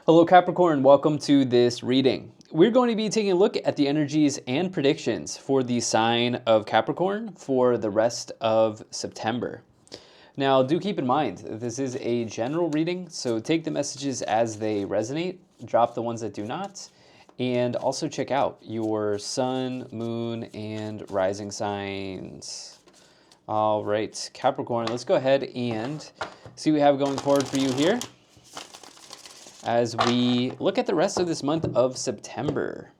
Hello Capricorn, welcome to this reading. We're going to be taking a look at the energies and predictions for the sign of Capricorn for the rest of September. Now, do keep in mind that this is a general reading, so take the messages as they resonate, drop the ones that do not, and also check out your sun, moon, and rising signs. All right, Capricorn, let's go ahead and see what we have going forward for you here as we look at the rest of this month of September.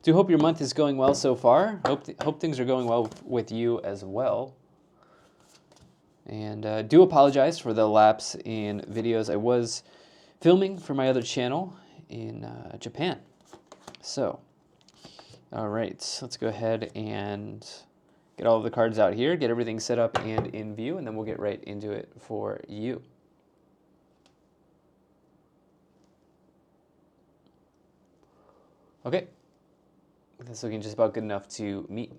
Do hope your month is going well so far. Hope things are going well with you as well. And do apologize for the lapse in videos. I was filming for my other channel in Japan. So, all right, let's go ahead and get all of the cards out here, get everything set up and in view, and then we'll get right into it for you. Okay, that's looking just about good enough to meet.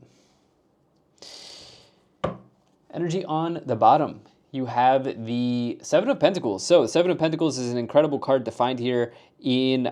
Energy on the bottom, you have the Seven of Pentacles. So the Seven of Pentacles is an incredible card to find here in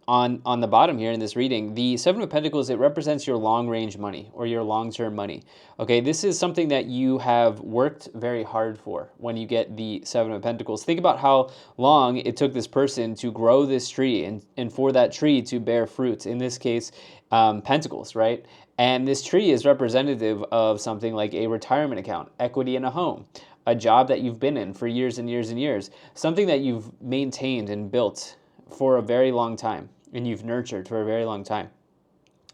on the bottom here in this reading. The Seven of Pentacles, it represents your long-range money or your long-term money. Okay, this is something that you have worked very hard for when you get the Seven of Pentacles. Think about how long it took this person to grow this tree and for that tree to bear fruits, in this case, pentacles, right? And this tree is representative of something like a retirement account, equity in a home, a job that you've been in for years and years and years, something that you've maintained and built for a very long time and you've nurtured for a very long time.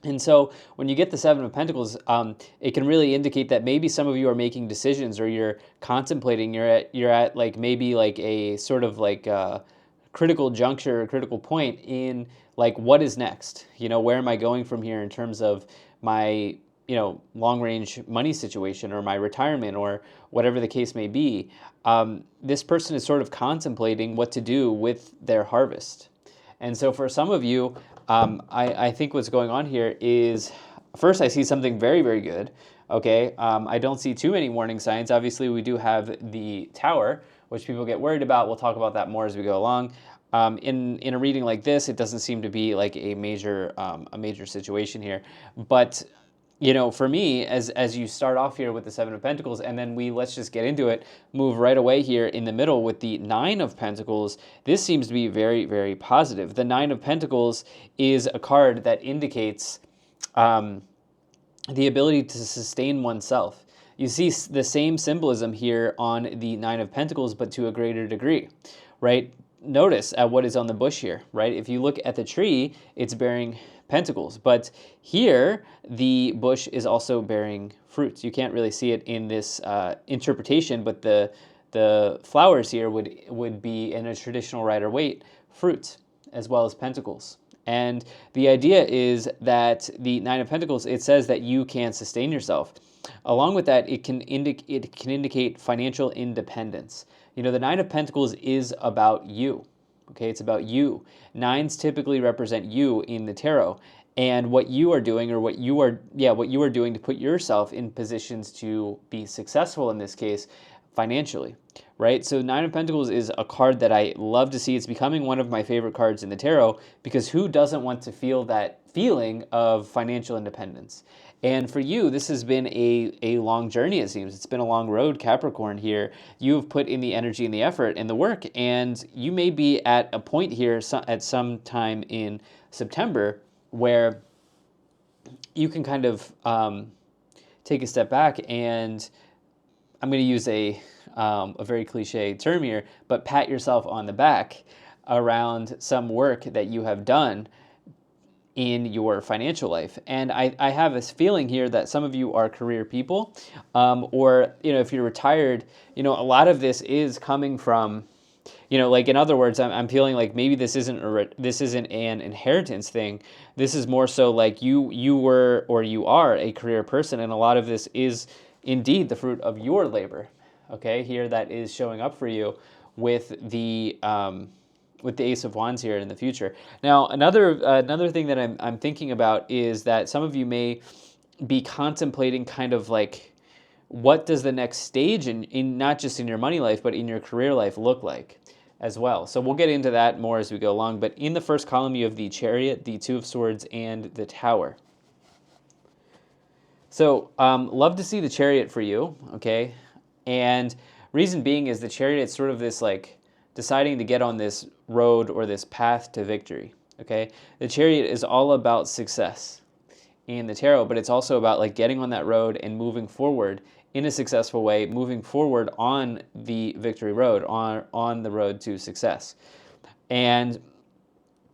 And so when you get the Seven of Pentacles, it can really indicate that maybe some of you are making decisions or you're contemplating, you're at like maybe like a sort of like a critical juncture, a critical point in like what is next? You know, where am I going from here in terms of my, you know, long-range money situation or my retirement or whatever the case may be. This person is sort of contemplating what to do with their harvest. And so for some of you, I think what's going on here is, first I see something very, very good. Okay, I don't see too many warning signs. Obviously, we do have the Tower, which people get worried about. We'll talk about that more as we go along. In a reading like this, it doesn't seem to be like a major situation here. But you know, for me, as you start off here with the Seven of Pentacles, and then let's just get into it, move right away here in the middle with the Nine of Pentacles, this seems to be very, very positive. The Nine of Pentacles is a card that indicates the ability to sustain oneself. You see the same symbolism here on the Nine of Pentacles, but to a greater degree, right? Notice at what is on the bush here, right? If you look at the tree, it's bearing pentacles, but here the bush is also bearing fruits. You can't really see it in this interpretation, but the flowers here would be in a traditional Rider-Waite fruit as well as pentacles. And the idea is that the Nine of Pentacles, it says that you can sustain yourself. Along with that, it can indicate financial independence. You know, the Nine of Pentacles is about you. Okay, it's about you. Nines typically represent you in the tarot, and what you are doing, or what you are doing to put yourself in positions to be successful in this case, financially, right? So Nine of Pentacles is a card that I love to see. It's becoming one of my favorite cards in the tarot, because who doesn't want to feel that feeling of financial independence? And for you, this has been a long journey, it seems. It's been a long road, Capricorn, here. You've put in the energy and the effort and the work, and you may be at a point here at some time in September where you can kind of take a step back and, I'm going to use a very cliche term here, but pat yourself on the back around some work that you have done in your financial life. And I have this feeling here that some of you are career people, or, you know, if you're retired, you know, a lot of this is coming from, you know, like, in other words, I'm feeling like maybe this isn't an inheritance thing. This is more so like you were, or you are, a career person, and a lot of this is indeed the fruit of your labor. Okay, here that is showing up for you with the Ace of Wands here in the future. Now, another thing that I'm thinking about is that some of you may be contemplating kind of like, what does the next stage in not just in your money life, but in your career life look like? as well. So we'll get into that more as we go along. But in the first column, you have the Chariot, the Two of Swords, and the Tower. So love to see the Chariot for you, okay? And reason being is the Chariot's sort of this like deciding to get on this road or this path to victory, okay? The Chariot is all about success in the tarot, but it's also about like getting on that road and moving forward in a successful way, moving forward on the victory road, on the road to success. And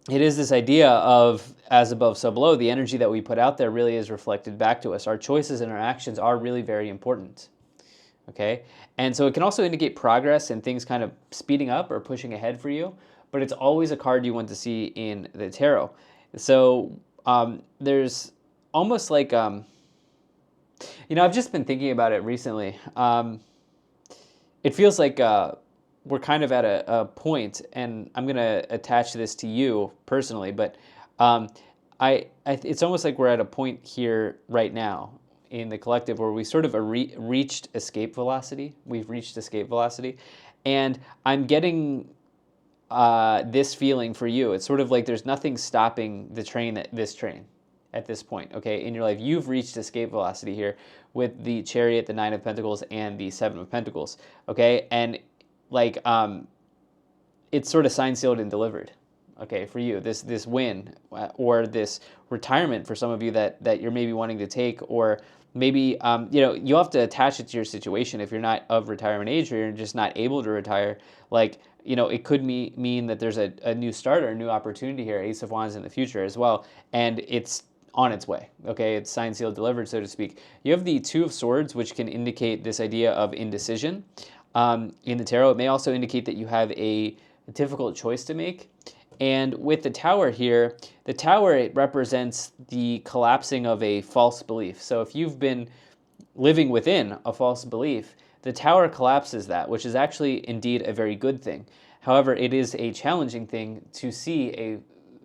it is this idea of as above, so below. The energy that we put out there really is reflected back to us. Our choices and our actions are really very important. Okay? And so it can also indicate progress and things kind of speeding up or pushing ahead for you, but it's always a card you want to see in the tarot. So there's almost like, I've just been thinking about it recently. It feels like we're kind of at a point, and I'm going to attach this to you personally, but it's almost like we're at a point here right now in the collective where we sort of reached escape velocity. We've reached escape velocity, and I'm getting this feeling for you. It's sort of like there's nothing stopping this train at this point, okay, in your life. You've reached escape velocity here with the Chariot, the Nine of Pentacles, and the Seven of Pentacles, okay? And like it's sort of signed, sealed, and delivered, okay, for you. This win or this retirement for some of you that you're maybe wanting to take, or maybe you have to attach it to your situation. If you're not of retirement age or you're just not able to retire, like it could mean that there's a new start or a new opportunity here, Ace of Wands in the future as well, and it's on its way, okay? It's signed, sealed, delivered, so to speak. You have the Two of Swords, which can indicate this idea of indecision. In the tarot, it may also indicate that you have a difficult choice to make. And with the Tower here, the Tower, it represents the collapsing of a false belief. So if you've been living within a false belief, the Tower collapses that, which is actually indeed a very good thing. However, it is a challenging thing to see a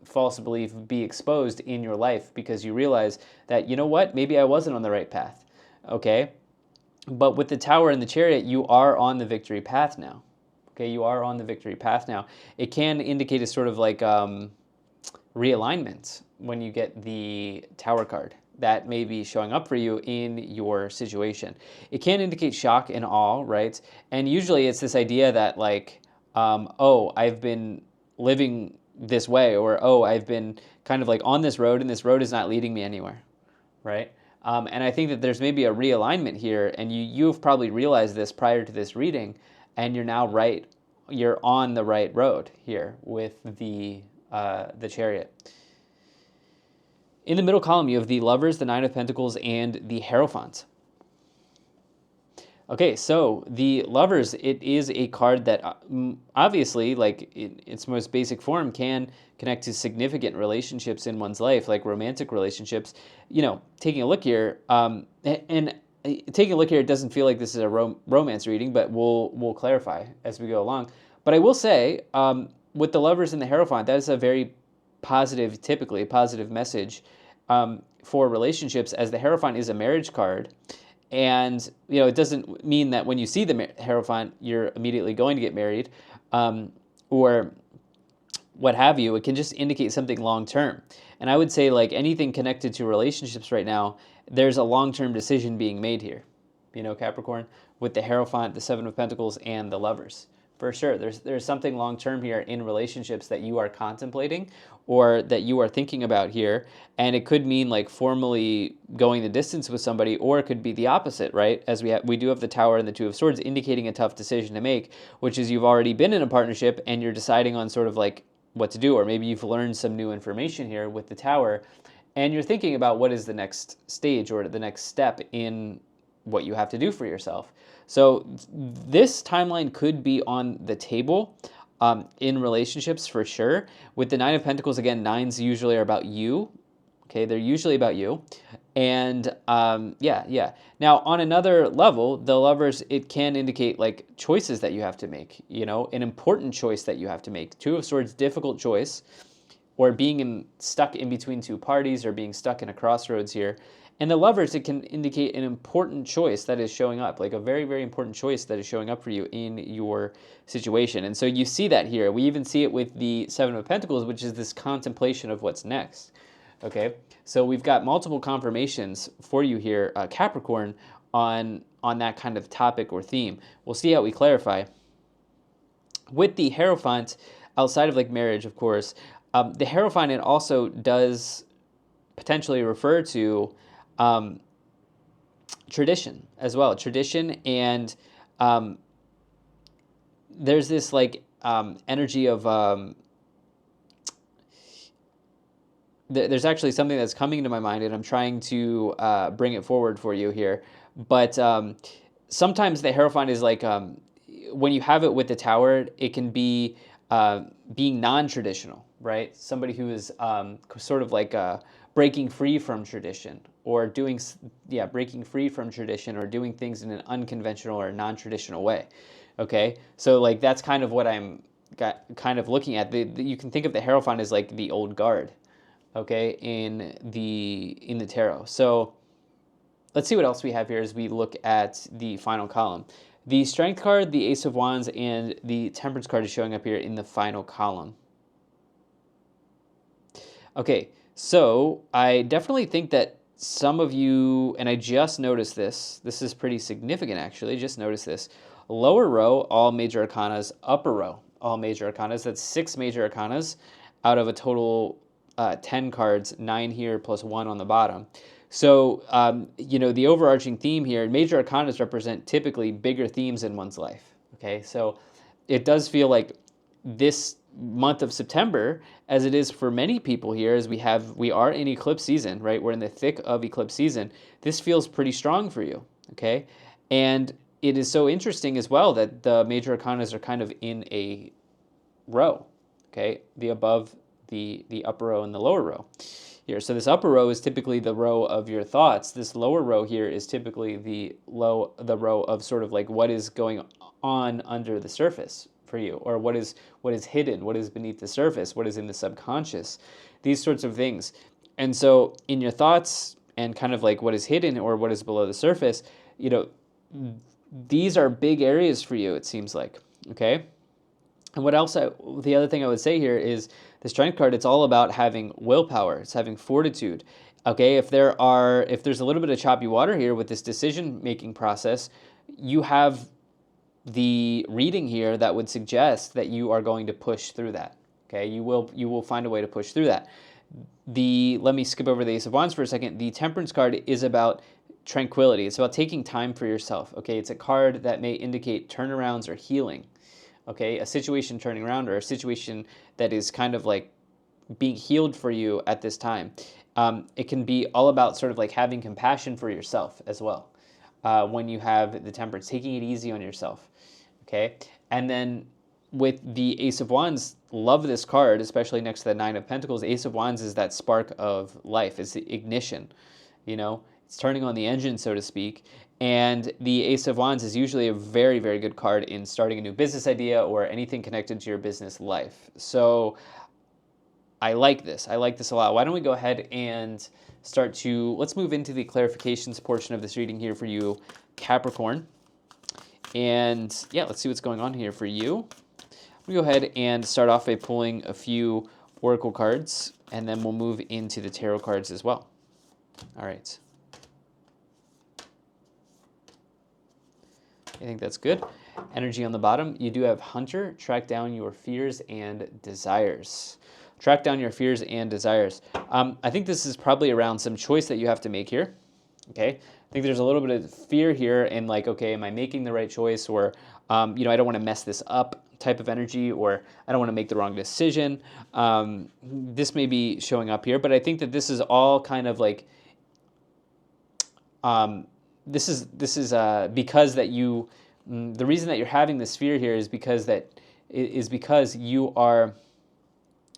false belief be exposed in your life, because you realize that, you know what, maybe I wasn't on the right path, okay? But with the Tower and the Chariot, you are on the victory path now. Okay, you are on the victory path now. It can indicate a sort of like realignment when you get the Tower card that may be showing up for you in your situation. It can indicate shock and awe, right? And usually it's this idea that like, I've been living this way, or I've been kind of like on this road and this road is not leading me anywhere, right? And I think that there's maybe a realignment here, and you've probably realized this prior to this reading, and you're now right. You're on the right road here with the Chariot. In the middle column, you have the Lovers, the Nine of Pentacles, and the Hierophant. Okay, so the Lovers, it is a card that obviously, like in its most basic form, can connect to significant relationships in one's life, like romantic relationships. Taking a look here, it doesn't feel like this is a romance reading, but we'll clarify as we go along. But I will say, with the Lovers and the Hierophant, that is a very positive, typically a positive message for relationships, as the Hierophant is a marriage card. And, it doesn't mean that when you see the Hierophant, you're immediately going to get married or what have you. It can just indicate something long-term. And I would say, like anything connected to relationships right now, there's a long-term decision being made here, Capricorn, with the Hierophant, the Seven of Pentacles, and the Lovers. For sure, there's something long-term here in relationships that you are contemplating or that you are thinking about here, and it could mean like formally going the distance with somebody, or it could be the opposite, right? As we do have the Tower and the Two of Swords indicating a tough decision to make, which is you've already been in a partnership and you're deciding on sort of like what to do, or maybe you've learned some new information here with the Tower, and you're thinking about what is the next stage or the next step in what you have to do for yourself. So this timeline could be on the table in relationships for sure. With the Nine of Pentacles, again, nines usually are about you. Okay, they're usually about you. And yeah. Now, on another level, the Lovers, it can indicate like choices that you have to make, an important choice that you have to make. Two of Swords, difficult choice, or being stuck in between two parties, or being stuck in a crossroads here. And the Lovers, it can indicate an important choice that is showing up, like a very, very important choice that is showing up for you in your situation. And so you see that here. We even see it with the Seven of Pentacles, which is this contemplation of what's next. Okay, so we've got multiple confirmations for you here, Capricorn, on that kind of topic or theme. We'll see how we clarify. With the Hierophant, outside of like marriage, of course, the Hierophant, it also does potentially refer to tradition as well. Tradition, and there's this like energy of there's actually something that's coming to my mind, and I'm trying to bring it forward for you here. But sometimes the Hierophant is like, when you have it with the Tower, it can be being non-traditional, right? Somebody who is sort of like breaking free from tradition, or breaking free from tradition, or doing things in an unconventional or non-traditional way. Okay, so like that's kind of what I'm kind of looking at. You can think of the Hierophant as like the old guard, okay, in the tarot. So let's see what else we have here as we look at the final column. The Strength card, the Ace of Wands, and the Temperance card is showing up here in the final column. Okay, so I definitely think that some of you, and I just noticed this is pretty significant actually, just noticed this. Lower row, all major arcanas. Upper row, all major arcanas. That's 6 major arcanas out of a total 10 cards, 9 here plus 1 on the bottom. So, the overarching theme here, major arcanas represent typically bigger themes in one's life. Okay, so it does feel like this month of September, as it is for many people here, as we are in eclipse season, right? We're in the thick of eclipse season. This feels pretty strong for you, okay? And it is so interesting as well that the major arcanas are kind of in a row, okay? The above, the upper row, and the lower row here. So this upper row is typically the row of your thoughts. This lower row here is typically the row of sort of like what is going on under the surface for you, or what is hidden, what is beneath the surface, what is in the subconscious, these sorts of things. And so in your thoughts and kind of like what is hidden or what is below the surface, these are big areas for you, it seems like, okay? And what else? The other thing I would say here is the Strength card. It's all about having willpower. It's having fortitude. Okay, if there's a little bit of choppy water here with this decision-making process, you have the reading here that would suggest that you are going to push through that. Okay, you will find a way to push through that. Let me skip over the Ace of Wands for a second. The Temperance card is about tranquility. It's about taking time for yourself. Okay, it's a card that may indicate turnarounds or healing. Okay, a situation turning around, or a situation that is kind of like being healed for you at this time. It can be all about sort of like having compassion for yourself as well. When you have the Temperance, taking it easy on yourself. Okay, and then with the Ace of Wands, love this card, especially next to the Nine of Pentacles. Ace of Wands is that spark of life. It's the ignition. It's turning on the engine, so to speak. And the Ace of Wands is usually a very, very good card in starting a new business idea or anything connected to your business life. So I like this. I like this a lot. Why don't we go ahead and let's move into the clarifications portion of this reading here for you, Capricorn. And yeah, let's see what's going on here for you. We'll go ahead and start off by pulling a few oracle cards, and then we'll move into the tarot cards as well. All right. I think that's good. Energy on the bottom. You do have Hunter. Track down your fears and desires. Track down your fears and desires. I think this is probably around some choice that you have to make here. Okay. I think there's a little bit of fear here and like, okay, am I making the right choice? Or, I don't want to mess this up type of energy, or I don't want to make the wrong decision. This may be showing up here, but I think that this is all kind of like, this is because that you, the reason that you're having this fear here is because you are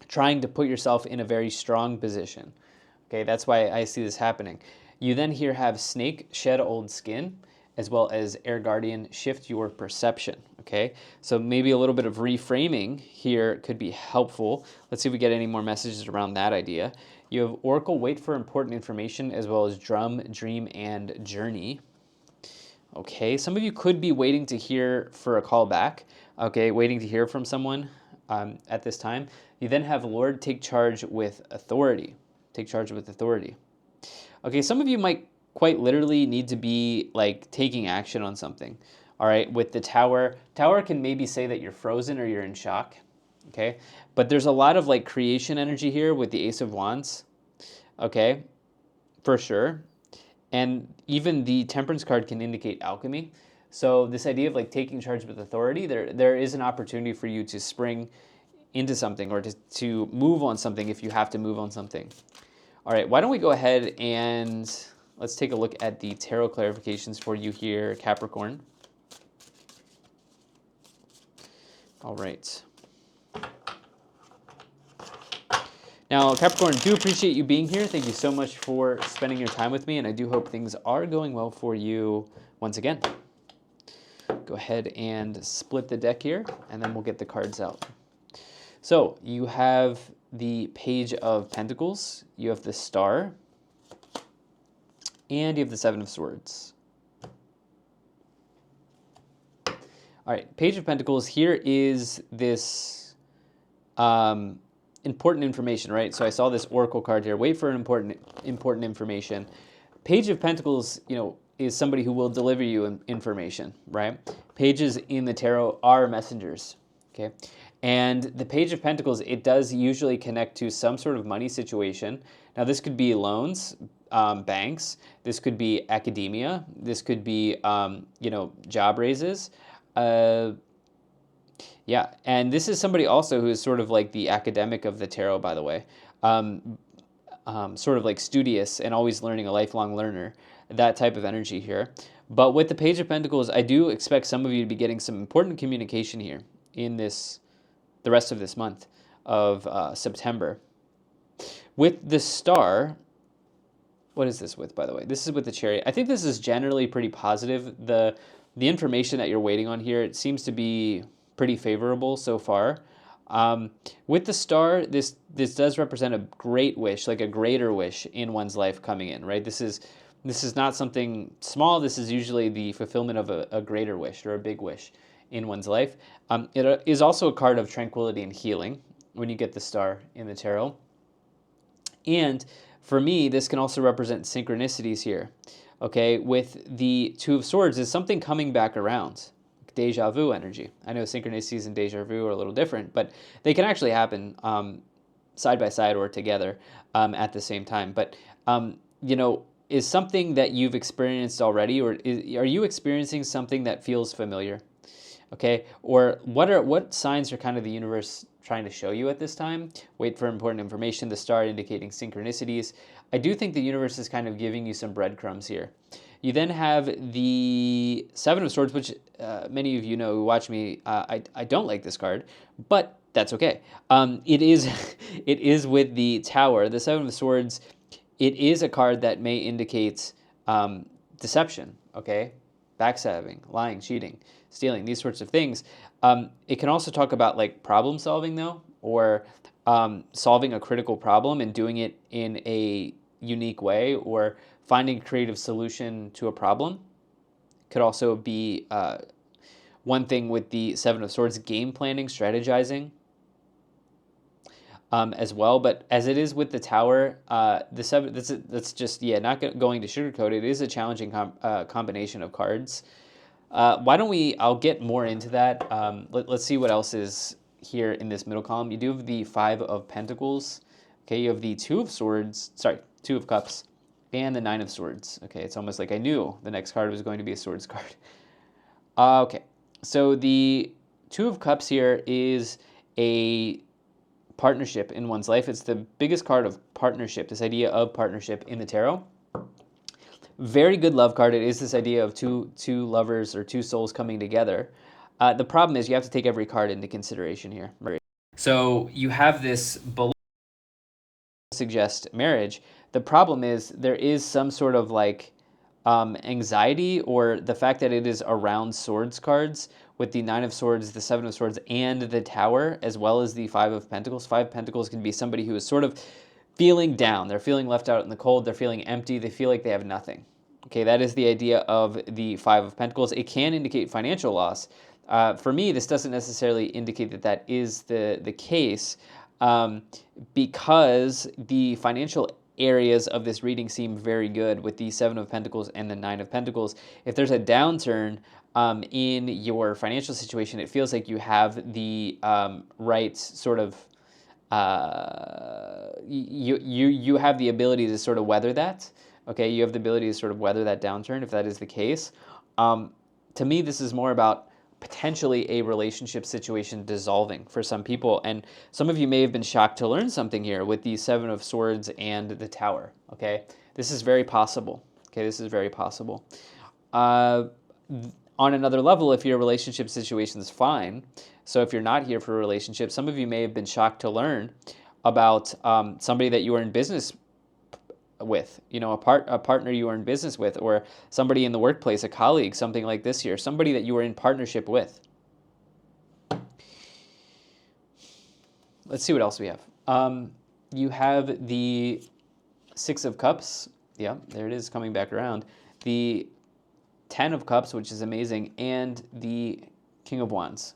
trying to put yourself in a very strong position. Okay, that's why I see this happening. You then here have Snake, shed old skin, as well as Air Guardian, shift your perception. Okay, so maybe a little bit of reframing here could be helpful. Let's see if we get any more messages around that idea. You have Oracle, wait for important information, as well as Drum, Dream, and Journey. Okay, some of you could be waiting to hear for a call back. Okay, waiting to hear from someone at this time. You then have Lord, take charge with authority. Take charge with authority. Okay, some of you might quite literally need to be like taking action on something. All right, with the Tower. Tower can maybe say that you're frozen or you're in shock. Okay, but there's a lot of like creation energy here with the Ace of Wands. Okay, for sure. And even the Temperance card can indicate alchemy. So this idea of like taking charge with authority, there is an opportunity for you to spring into something or to move on something if you have to move on something. All right, why don't we go ahead and let's take a look at the tarot clarifications for you here, Capricorn. All right. Now, Capricorn, do appreciate you being here. Thank you so much for spending your time with me, and I do hope things are going well for you once again. Go ahead and split the deck here, and then we'll get the cards out. So you have the Page of Pentacles, you have the Star, and you have the Seven of Swords. All right, Page of Pentacles, here is this important information, right? So I saw this Oracle card here. Wait for an important information. Page of Pentacles, is somebody who will deliver you information, right? Pages in the tarot are messengers, okay? And the Page of Pentacles, it does usually connect to some sort of money situation. Now, this could be loans, banks. This could be academia. This could be, job raises. Yeah, and this is somebody also who is sort of like the academic of the tarot, by the way. Sort of like studious and always learning, a lifelong learner, that type of energy here. But with the Page of Pentacles, I do expect some of you to be getting some important communication here in the rest of this month of September. With the Star, what is this with, by the way? This is with the Chariot. I think this is generally pretty positive. The information that you're waiting on here, it seems to be pretty favorable so far. With the Star, this does represent a great wish, like a greater wish in one's life coming in, right? This is not something small. This is usually the fulfillment of a greater wish or a big wish in one's life. It is also a card of tranquility and healing when you get the Star in the tarot. And for me, this can also represent synchronicities here. Okay, with the Two of Swords, is something coming back around. Deja vu energy. I know synchronicities and deja vu are a little different, but they can actually happen side by side or together at the same time. But, is something that you've experienced already, or are you experiencing something that feels familiar? Okay, or what signs are kind of the universe trying to show you at this time? Wait for important information, the Star indicating synchronicities. I do think the universe is kind of giving you some breadcrumbs here. You then have the Seven of Swords, which many of you know who watch me, I don't like this card, but that's okay. It is with the Tower. The Seven of Swords, it is a card that may indicate deception, okay? Backstabbing, lying, cheating, stealing, these sorts of things. It can also talk about like problem solving though, or solving a critical problem and doing it in a unique way, or finding a creative solution to a problem. Could also be one thing with the Seven of Swords, game planning, strategizing as well. But as it is with the Tower, the seven, that's just, not going to sugarcoat it. It is a challenging combination of cards. Why don't I'll get more into that. Let's see what else is here in this middle column. You do have the Five of Pentacles. Okay, you have the Two of Cups, and the Nine of Swords. Okay, it's almost like I knew the next card was going to be a Swords card. Okay, so the Two of Cups here is a partnership in one's life. It's the biggest card of partnership, this idea of partnership in the tarot. Very good love card. It is this idea of two lovers or two souls coming together. The problem is you have to take every card into consideration here. So you have this below suggest marriage. The problem is there is some sort of like anxiety, or the fact that it is around swords cards with the Nine of Swords, the Seven of Swords, and the Tower, as well as the Five of Pentacles. Five of Pentacles can be somebody who is sort of feeling down. They're feeling left out in the cold. They're feeling empty. They feel like they have nothing. Okay, that is the idea of the Five of Pentacles. It can indicate financial loss. For me, this doesn't necessarily indicate that that is the case, because the financial areas of this reading seem very good with the Seven of Pentacles and the Nine of Pentacles. If there's a downturn in your financial situation, it feels like you have the right sort of you have the ability to sort of weather that. Okay, you have the ability to sort of weather that downturn if that is the case. To me, this is more about potentially a relationship situation dissolving for some people, and some of you may have been shocked to learn something here with the Seven of Swords and the Tower. Okay, this is very possible. Okay, this is very possible. On another level, if your relationship situation is fine, so if you're not here for a relationship, some of you may have been shocked to learn about somebody that you are in business with, a partner you are in business with, or somebody in the workplace, a colleague, something like this here, somebody that you are in partnership with. Let's see what else we have. You have the Six of Cups. Yeah, there it is, coming back around. The Ten of Cups, which is amazing, and the King of Wands.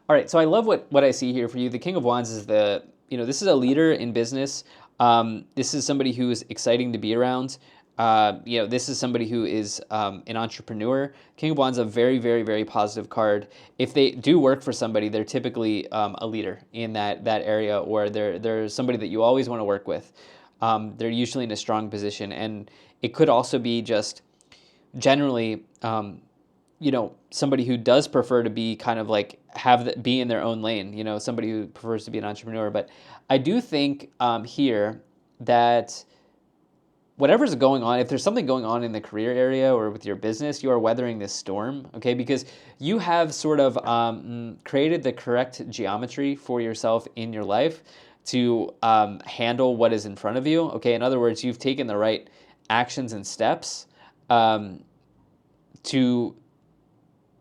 All right, so I love what I see here for you. The King of Wands is this is a leader in business. This is somebody who is exciting to be around. This is somebody who is an entrepreneur. King of Wands is a very, very, very positive card. If they do work for somebody, they're typically a leader in that area, or they're somebody that you always want to work with. They're usually in a strong position, and it could also be just generally, somebody who does prefer to be kind of like be in their own lane. Somebody who prefers to be an entrepreneur. But I do think here that whatever's going on, if there's something going on in the career area or with your business, you are weathering this storm, okay? Because you have sort of created the correct geometry for yourself in your life to handle what is in front of you, okay? In other words, you've taken the right actions and steps to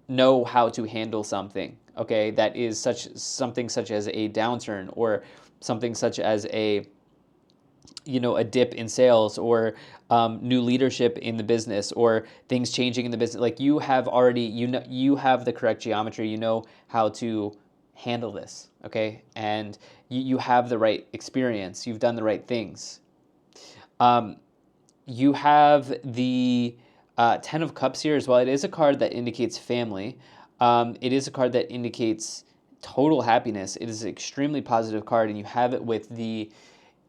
know how to handle something, okay? That is something such as a downturn, or something such as a dip in sales, or new leadership in the business, or things changing in the business. Like, you have already, you have the correct geometry, you know how to handle this, okay? And you have the right experience, you've done the right things. You have the Ten of Cups here as well. It is a card that indicates family. It is a card that indicates total happiness. It is an extremely positive card, and you have it with the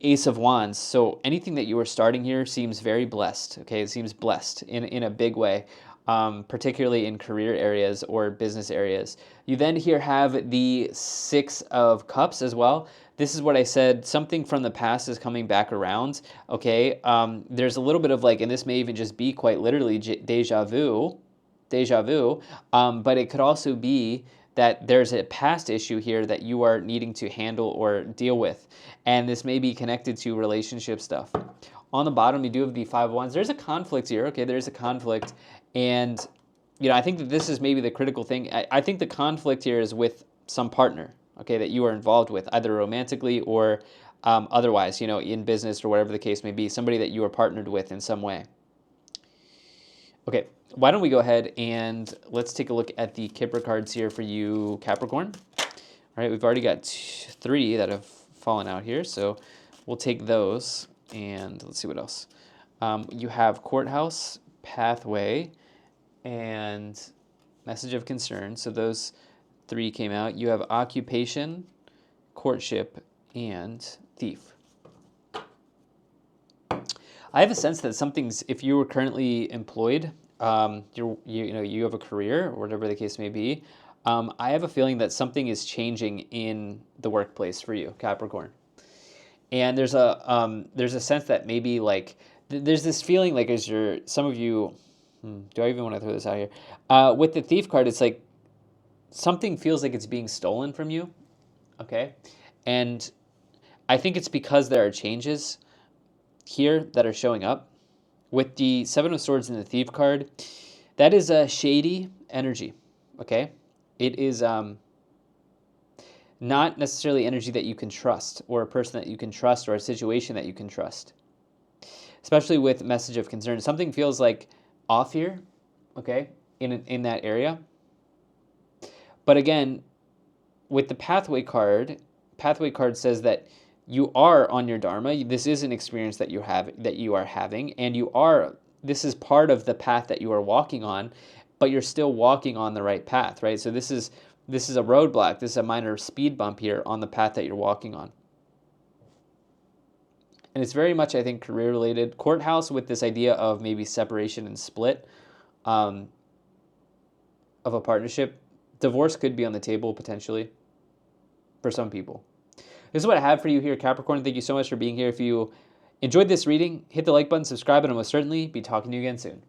Ace of Wands. So anything that you are starting here seems very blessed. Okay, it seems blessed in a big way, particularly in career areas or business areas. You then here have the Six of Cups as well. This is what I said, something from the past is coming back around, okay? There's a little bit of and this may even just be quite literally deja vu, but it could also be that there's a past issue here that you are needing to handle or deal with, and this may be connected to relationship stuff. On the bottom, you do have the Five of Wands. There's a conflict here, okay? There's a conflict, and I think that this is maybe the critical thing. I think the conflict here is with some partner, okay, that you are involved with, either romantically or otherwise, in business or whatever the case may be, somebody that you are partnered with in some way. Okay, why don't we go ahead and let's take a look at the Kipper cards here for you, Capricorn. All right, we've already got 3 that have fallen out here, so we'll take those, and let's see what else. You have Courthouse, Pathway, and Message of Concern. So those 3 came out. You have Occupation, Courtship, and Thief. I have a sense that if you were currently employed, you have a career, or whatever the case may be, I have a feeling that something is changing in the workplace for you, Capricorn. And there's a sense that maybe there's this feeling some of you, do I even want to throw this out here? With the Thief card, it's like something feels like it's being stolen from you, okay? And I think it's because there are changes here that are showing up. With the Seven of Swords and the Thief card, that is a shady energy, okay? It is not necessarily energy that you can trust, or a person that you can trust, or a situation that you can trust. Especially with message of concern. Something feels like off here, okay, in that area. But again, with the pathway card says that you are on your dharma. This is an experience that you are having, and this is part of the path that you are walking on, but you're still walking on the right path, right? So this is a roadblock. This is a minor speed bump here on the path that you're walking on. And it's very much, I think, career related. Courthouse with this idea of maybe separation and split of a partnership. Divorce could be on the table potentially for some people. This is what I have for you here, Capricorn. Thank you so much for being here. If you enjoyed this reading, hit the like button, subscribe, and I will certainly be talking to you again soon.